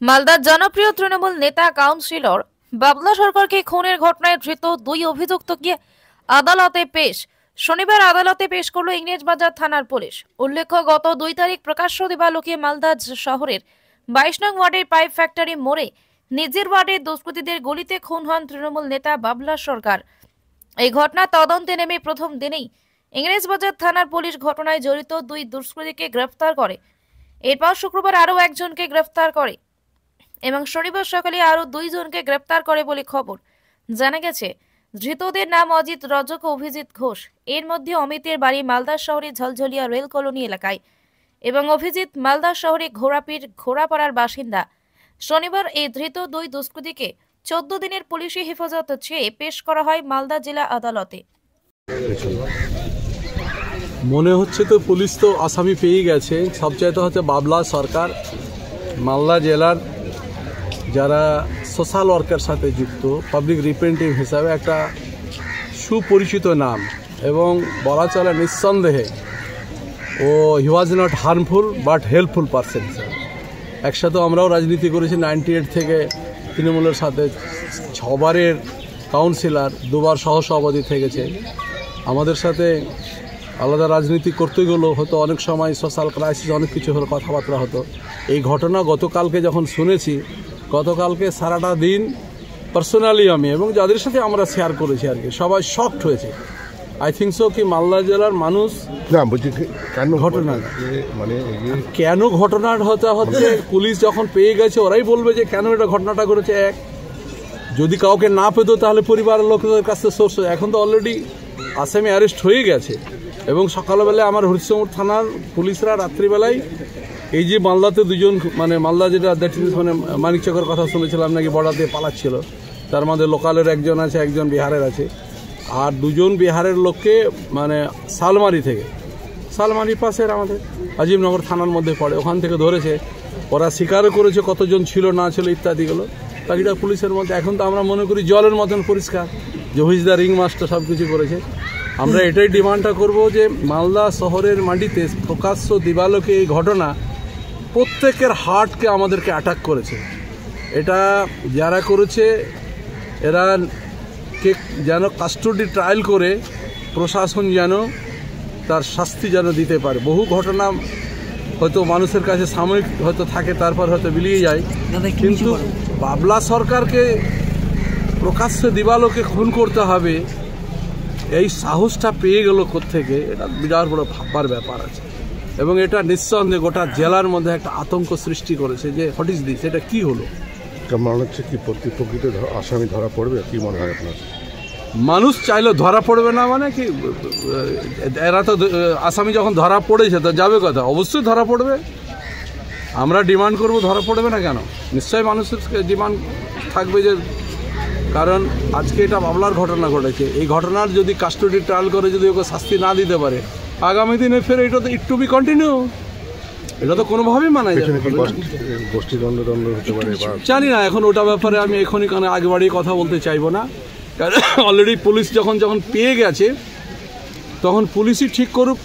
মালদার জনপ্রিয় তৃণমূল নেতা কাউন্সিলর বাবলা সরকারকে খুনের ঘটনায় ধৃত দুই অভিযুক্তকে আদালতে পেশ। শনিবার আদালতে পেশ করল ইংরেজবাজার থানার পুলিশ। উল্লেখ্য, গত 2 তারিখ প্রকাশ্য দিবালোকে মালদা শহরের 22 নং ওয়ার্ডের পাইপ ফ্যাক্টরি মোড়ে নিজের ওয়ার্ডের দুষ্কৃতীদের গুলিতে খুন হন তৃণমূল নেতা বাবলা সরকার। এই ঘটনা তদন্তে নেমে প্রথম দিনেই ইংরেজবাজার থানার পুলিশ ঘটনায় জড়িত দুই দুষ্কৃতীকে গ্রেফতার করে। এরপর শুক্রবার আরও একজনকে গ্রেফতার করে এবং শনিবার সকালে আরও 2 জনকে গ্রেফতার করে বলে খবর। জানা গেছে, ধৃতদের নাম অজিত রজক ও অভিজিৎ ঘোষ। এর মধ্যে অমিতের বাড়ি মালদা শহরের ঝলঝলিয়া রেল কলোনি এলাকায় এবং অভিজিৎ মালদা শহরে ঘোড়াপাড়ার বাসিন্দা। শনিবার এই ধৃত দুই দুষ্কৃতীকে 14 দিনের পুলিশি হেফাজত চেয়ে পেশ করা হয় মালদা জেলা আদালতে। মনে হচ্ছে তো পুলিশ তো আসামি পেয়ে গেছে। সবচাইতে হচ্ছে বাবলা সরকার মালদা জেলার যারা সোশ্যাল ওয়ার্কের সাথে যুক্ত পাবলিক রিপ্রেজেন্টেটিভ হিসাবে একটা সুপরিচিত নাম এবং বলা চলে নিঃসন্দেহে ও he was not harmful but helpful person. একসাথে আমরাও রাজনীতি করেছি 98 থেকে তৃণমূলের সাথে 6 বারের কাউন্সিলর, 2 বার সহসভাপতি থেকেছে। আমাদের সাথে আলাদা রাজনীতি করতে গেলেও হয়তো অনেক সময় সোশ্যাল ক্রাইসিস অনেক কিছু হলো, কথাবার্তা হতো। এই ঘটনা গতকালকে যখন শুনেছি, গতকালকে সারাটা দিন পার্সোনালি আমি এবং যাদের সাথে আমরা শেয়ার করেছি আর কি, সবাই শকড হয়েছে। আই থিঙ্ক সো কি মালদা জেলার মানুষ কেন ঘটনা কেন ঘটনাটা হচ্ছে পুলিশ যখন পেয়ে গেছে ওরাই বলবে যে কেন এটা ঘটনাটা করেছে। এক যদি কাউকে না পেত তাহলে পরিবারের লোকদের কাছে সোর্স। এখন তো অলরেডি আসামি অ্যারেস্ট হয়ে গেছে এবং সকালবেলায় আমার হরিশ্চন্দ্র থানার পুলিশরা রাত্রিবেলায় এই যে মালদাতে 2 জন মালদা যেটা মানে মানিকচকের কথা শুনেছিলাম নাকি বর্ডার দিয়ে পালাচ্ছিল, তার মধ্যে লোকালের একজন আছে, একজন বিহারের আছে, আর 2 জন বিহারের লোককে শালমারি পাশের আমাদের আজিমনগর থানার মধ্যে পড়ে, ওখান থেকে ধরেছে। ওরা স্বীকারও করেছে কতজন ছিল না ছিল ইত্যাদিগুলো। বাকিটা পুলিশের মধ্যে। এখন তো আমরা মনে করি জলের মতন পরিষ্কার যে হুইজ দ্য রিং মাস্টার সব কিছু করেছে। আমরা এটাই ডিমান্ডটা করব যে মালদা শহরের মাটিতে প্রকাশ্য দিবালোকে এই ঘটনা প্রত্যেকের হার্টকে আমাদেরকে অ্যাটাক করেছে। এটা যারা করেছে এরা যেন কাস্টডি ট্রায়াল করে প্রশাসন যেন তার শাস্তি যেন দিতে পারে। বহু ঘটনা হয়তো মানুষের কাছে সাময়িক হয়তো থাকে, তারপর হয়তো বিলিয়ে যায়, কিন্তু বাবলা সরকারকে প্রকাশ্য দিবালোকে খুন করতে হবে এই সাহসটা পেয়ে গেল কোত্থেকে, এটা বিরাট বড় ভাববার ব্যাপার আছে। এবং এটা নিঃসন্দেহে গোটা জেলার মধ্যে একটা আতঙ্ক সৃষ্টি করেছে যে হোয়াট ইজ দিস, এটা কী হলো। মনে হচ্ছে কি প্রকৃত আসামি ধরা পড়বে, কি মনে হয় আপনার? মানুষ চাইলে ধরা পড়বে না মানে কি, এরা তো আসামি যখন ধরা পড়েছে তো যাবে কথা, অবশ্যই ধরা পড়বে। আমরা ডিমান্ড করব ধরা পড়বে না কেন, নিশ্চয়ই মানুষের ডিমান্ড থাকবে যে, কারণ আজকে এটা বাবলার ঘটনা ঘটেছে। এই ঘটনার যদি কাস্টডি ট্রায়াল করে যদি ওকে শাস্তি না দিতে পারে, আগামী দিনে ফের এটা তো ইট টু বি কন্টিনিউ, এটা তো কোনোভাবেই মানা যায় না। জানি না এখন ওটা ব্যাপারে আমি এখনই আগে বাড়িয়ে কথা বলতে চাইবো না, কারণ অলরেডি পুলিশ যখন পেয়ে গেছে তখন পুলিশই ঠিক করুক,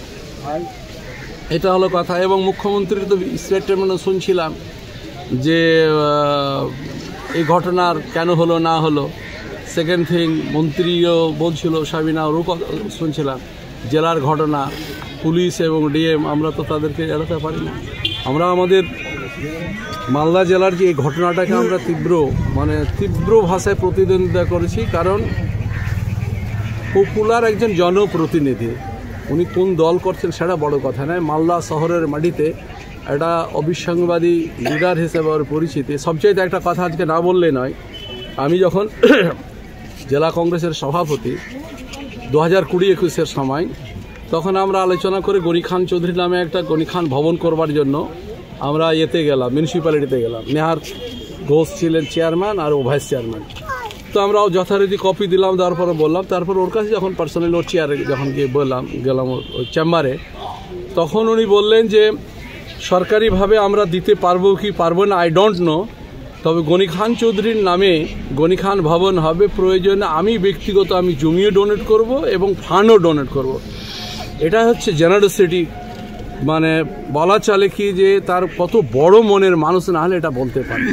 এটা হলো কথা। এবং মুখ্যমন্ত্রীর তো স্টেটমেন্টও শুনছিলাম যে এই ঘটনার কেন হলো না হলো। সেকেন্ড থিং, মন্ত্রীও বলছিল, সাবিনা ওরও শুনছিলাম। জেলার ঘটনা, পুলিশ এবং ডিএম আমরা তো তাদেরকে এড়াতে পারি না। আমরা আমাদের মালদা জেলার যে এই ঘটনাটাকে আমরা তীব্র ভাষায় প্রতিদ্বন্দ্বিতা করেছি, কারণ পপুলার একজন জনপ্রতিনিধি, উনি কোন দল করছেন সেটা বড় কথা নয়। মালদা শহরের মাটিতে একটা অবিসংবাদী লিডার হিসেবে ওর পরিচিতি। সবচাইতে একটা কথা আজকে না বললে নয়, আমি যখন জেলা কংগ্রেসের সভাপতি 2020-21 সময়, তখন আমরা আলোচনা করে গনি খান চৌধুরী নামে একটা গনি খান ভবন করবার জন্য আমরা গেলাম, মিউনিসিপ্যালিটিতে গেলাম। নেহার ঘোষ ছিলেন চেয়ারম্যান আর ও ভাইস চেয়ারম্যান। তো আমরা যথারীতি কপি দিলাম, দেওয়ার পরে বললাম। তারপর ওর কাছে যখন পার্সোনালি ওর চেয়ারে যখন গেলাম ওই চেম্বারে, তখন উনি বললেন যে সরকারিভাবে আমরা দিতে পারবো কি পারবো না আই ডোন্ট নো, তবে গনি খান চৌধুরীর নামে গনি খান ভবন হবে, প্রয়োজনে আমি ব্যক্তিগত জমিও ডোনেট করব এবং ফান্ডও ডোনেট করব। এটা হচ্ছে জেনারোসিটি মানে বলা চলে কি যে তার কত বড় মনের মানুষ না হলে এটা বলতে পারে।